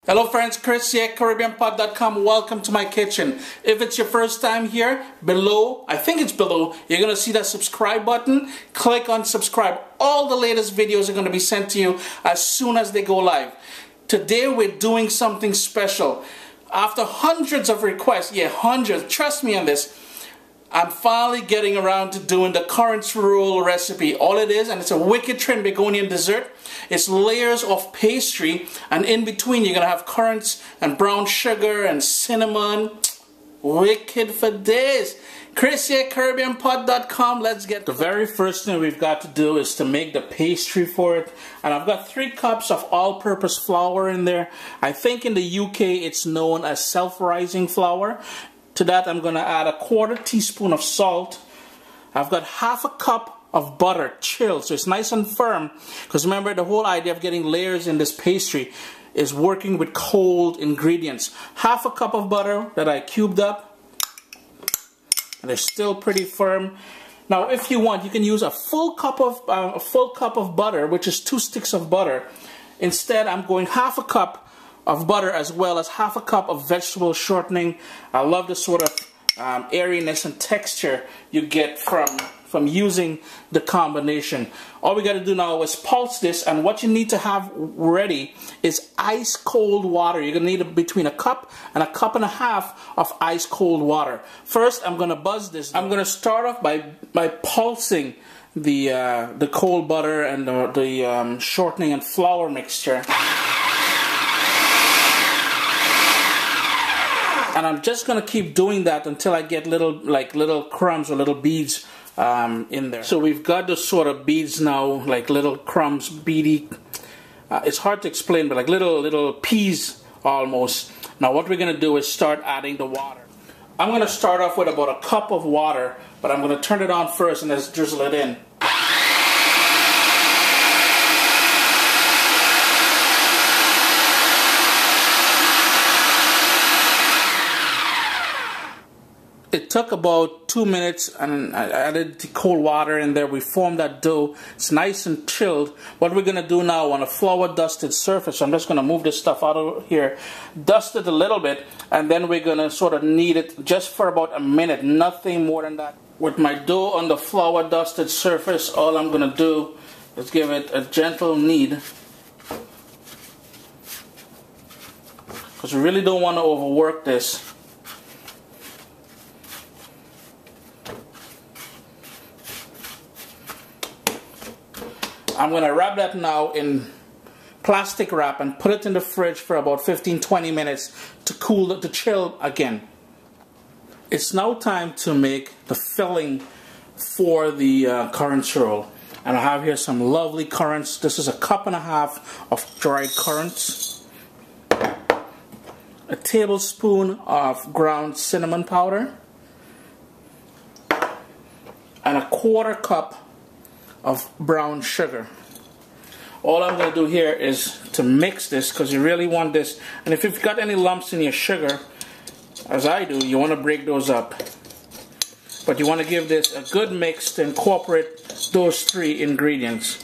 Hello friends, Chris here, CaribbeanPot.com. Welcome to my kitchen. If it's your first time here, below, I think it's below, you're going to see that subscribe button. Click on subscribe. All the latest videos are going to be sent to you as soon as they go live. Today we're doing something special. After hundreds of requests, yeah, hundreds, trust me on this, I'm finally getting around to doing the currants roll recipe. All it is, and it's a wicked Trinidadian dessert, it's layers of pastry, and in between you're going to have currants and brown sugar and cinnamon. Wicked for days. Chris here, CaribbeanPot.com. Let's get the very first thing we've got to do is to make the pastry for it. And I've got 3 cups of all-purpose flour in there. I think in the UK it's known as self-rising flour. To that I'm going to add a 1/4 teaspoon of salt. I've got 1/2 cup of butter, chilled, so it's nice and firm. Because remember, the whole idea of getting layers in this pastry is working with cold ingredients. 1/2 cup of butter that I cubed up, and they're still pretty firm. Now, if you want, you can use a full cup of butter, which is 2 sticks of butter. Instead, I'm going 1/2 cup of butter as well as 1/2 cup of vegetable shortening. I love the sort of airiness and texture you get from using the combination. All we got to do now is pulse this, and what you need to have ready is ice cold water. You're going to need between 1 cup and 1.5 cups of ice cold water. First, I'm going to buzz this. I'm going to start off by pulsing the cold butter and the shortening and flour mixture. And I'm just going to keep doing that until I get little crumbs or little beads in there. So we've got the sort of beads now, like little crumbs, beady. It's hard to explain, but like little peas almost. Now what we're going to do is start adding the water. I'm going to start off with about 1 cup of water, but I'm going to turn it on first and just drizzle it in. It took about 2 minutes, and I added the cold water in there. We formed that dough. It's nice and chilled. What we're going to do now on a flour dusted surface, I'm just going to move this stuff out of here, dust it a little bit, and then we're going to sort of knead it just for about a minute, nothing more than that. With my dough on the flour dusted surface, all I'm going to do is give it a gentle knead, because we really don't want to overwork this. I'm going to wrap that now in plastic wrap and put it in the fridge for about 15-20 minutes to cool, to chill again. It's now time to make the filling for the currants roll. And I have here some lovely currants. This is 1.5 cups of dried currants, a tablespoon of ground cinnamon powder, and 1/4 cup of brown sugar. All I'm going to do here is to mix this, because you really want this, and if you've got any lumps in your sugar, as I do, you want to break those up. But you want to give this a good mix to incorporate those 3 ingredients.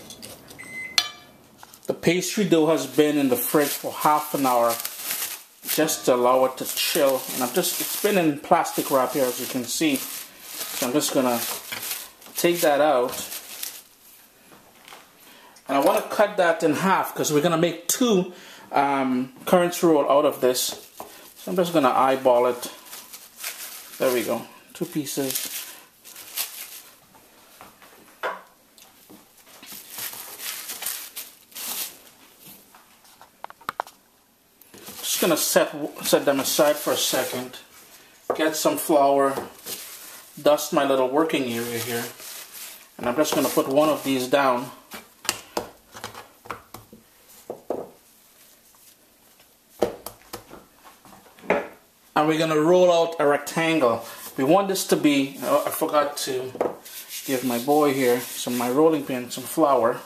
The pastry dough has been in the fridge for ½ an hour just to allow it to chill, and it's been in plastic wrap here, as you can see. So I'm just going to take that out. And I want to cut that in half because we're going to make 2 currants roll out of this. So I'm just going to eyeball it. There we go. 2 pieces. Just going to set them aside for a second. Get some flour. Dust my little working area here. And I'm just going to put one of these down. And we're going to roll out a rectangle. We want this to be, I forgot to give my boy here my rolling pin, some flour.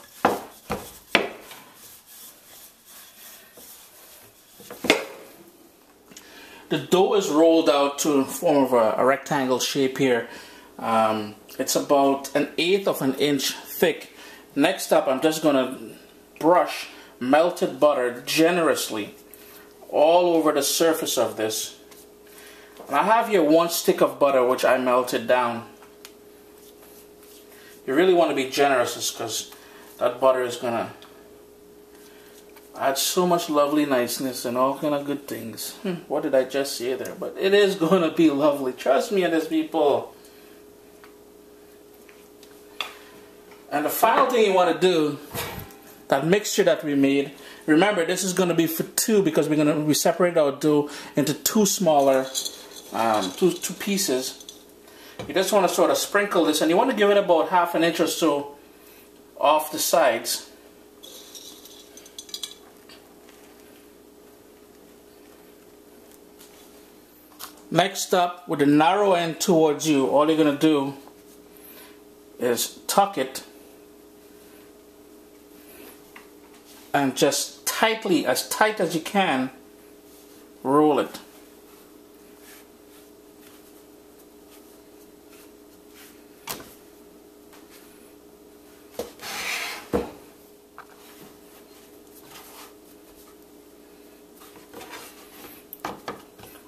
The dough is rolled out to a form of a rectangle shape here. It's about 1/8 of an inch thick. Next up, I'm just going to brush melted butter generously all over the surface of this. And I have here 1 stick of butter which I melted down. You really want to be generous because that butter is gonna add so much lovely niceness and all kind of good things. What did I just say there? But it is gonna be lovely. Trust me on this, people. And the final thing you want to do, that mixture that we made, remember this is going to be for 2 because we separate our dough into 2 smaller two pieces. You just want to sort of sprinkle this, and you want to give it about 1/2 inch or so off the sides. Next up, with the narrow end towards you, all you're going to do is tuck it and just tightly, as tight as you can, roll it.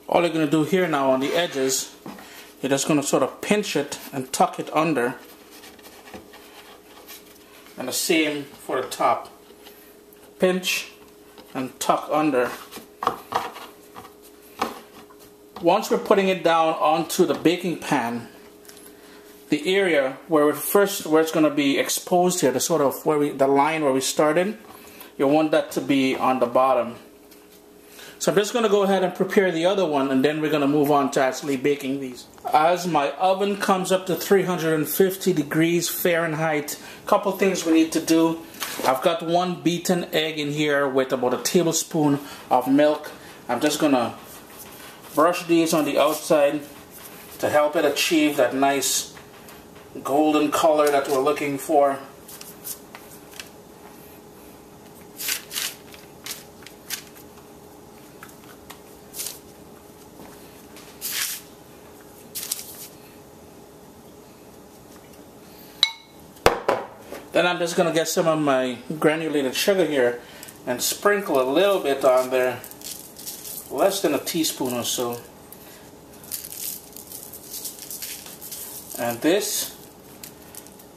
All you're going to do here now on the edges, you're just going to sort of pinch it and tuck it under. And the same for the top. Pinch and tuck under. Once we're putting it down onto the baking pan, the area where it's going to be exposed here, the sort of the line where we started, you want that to be on the bottom. So I'm just going to go ahead and prepare the other one, and then we're going to move on to actually baking these. As my oven comes up to 350 degrees Fahrenheit, a couple things we need to do. I've got 1 beaten egg in here with about 1 tablespoon of milk. I'm just going to brush these on the outside to help it achieve that nice golden color that we're looking for. Then I'm just going to get some of my granulated sugar here and sprinkle a little bit on there, less than 1 teaspoon or so. And this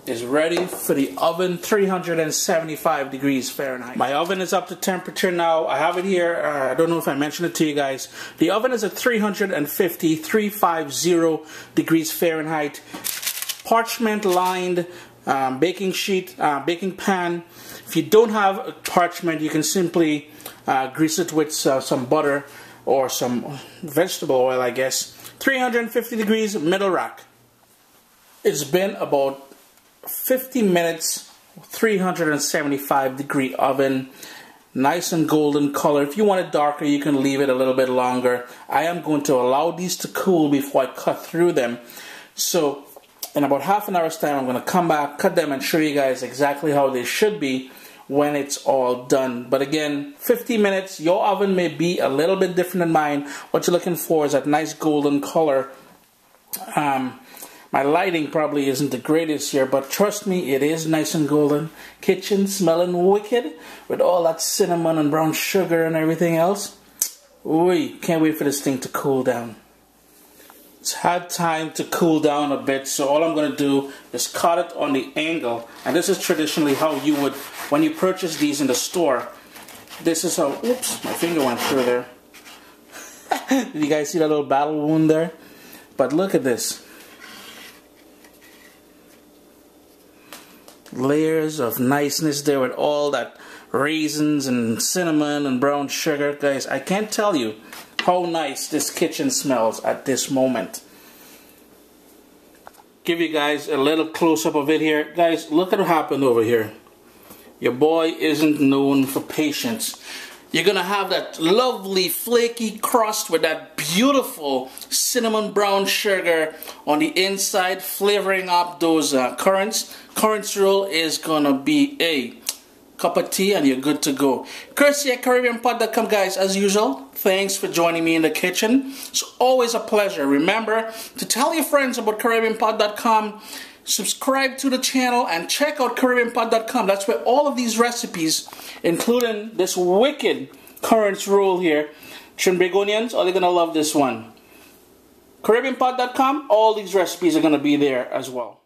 is ready for the oven, 375 degrees Fahrenheit. My oven is up to temperature now. I have it here, I don't know if I mentioned it to you guys. The oven is at 350 degrees Fahrenheit. Parchment lined baking sheet, baking pan. If you don't have a parchment, you can simply grease it with some butter or some vegetable oil, I guess. 350 degrees, middle rack. It's been about 50 minutes, 375 degree oven, nice and golden color. If you want it darker, you can leave it a little bit longer. I am going to allow these to cool before I cut through them. So in about half an hour's time, I'm going to come back, cut them, and show you guys exactly how they should be when it's all done. But again, 50 minutes. Your oven may be a little bit different than mine. What you're looking for is that nice golden color. My lighting probably isn't the greatest here, but trust me, it is nice and golden. Kitchen smelling wicked with all that cinnamon and brown sugar and everything else. Ooh, can't wait for this thing to cool down. It's had time to cool down a bit, so all I'm going to do is cut it on the angle. And this is traditionally how you would, when you purchase these in the store, this is how, oops, my finger went through there. Did you guys see that little battle wound there? But look at this. Layers of niceness there with all that raisins and cinnamon and brown sugar. Guys, I can't tell you how nice this kitchen smells at this moment. Give you guys a little close-up of it here. Guys, look at what happened over here. Your boy isn't known for patience. You're gonna have that lovely flaky crust with that beautiful cinnamon brown sugar on the inside, flavoring up those currants. Currants roll is gonna be a cup of tea and you're good to go. Courtesy at CaribbeanPot.com, guys. As usual, thanks for joining me in the kitchen. It's always a pleasure. Remember to tell your friends about CaribbeanPot.com. Subscribe to the channel and check out CaribbeanPot.com. That's where all of these recipes, including this wicked Currants roll here. Trinidad onions, oh, they're going to love this one. CaribbeanPot.com, all these recipes are going to be there as well.